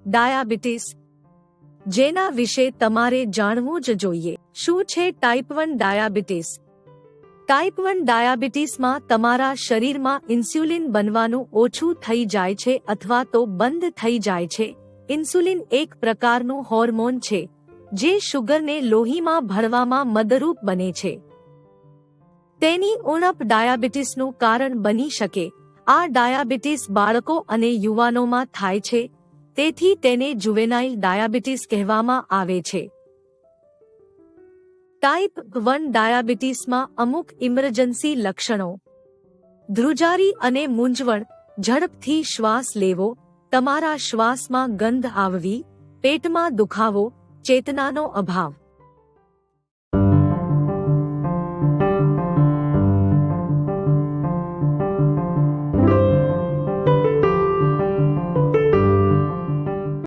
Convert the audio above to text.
Diabetes, જેના વિશે તમારે જાણવું જ જોઈએ. શું છે ટાઈપ 1 ડાયાબિટીસ? ટાઈપ 1 ડાયાબિટીસમાં તમારા શરીરમાં ઇન્સ્યુલિન બનવાનું ઓછું થઈ જાય છે અથવા તો બંધ થઈ જાય છે. ઇન્સ્યુલિન એક પ્રકારનું હોર્મોન છે જે શુગરને લોહીમાં ભળવામાં મદદરૂપ બને છે. તેની ઉણપ ડાયાબિટીસનું કારણ બની શકે. આ ડાયાબિટીસ બાળકો અને યુવાનોમાં થાય છે, તેથી તેને જુવેનાઇલ ડાયાબિટીસ કહેવામાં આવે છે. ટાઈપ 1 ડાયાબિટીસમાં અમુક ઇમરજન્સી લક્ષણો: ધ્રુજારી અને મૂંઝવણ, ઝડપથી શ્વાસ લેવો, તમારા શ્વાસમાં ગંધ આવવી, પેટમાં દુખાવો, ચેતનાનો અભાવ.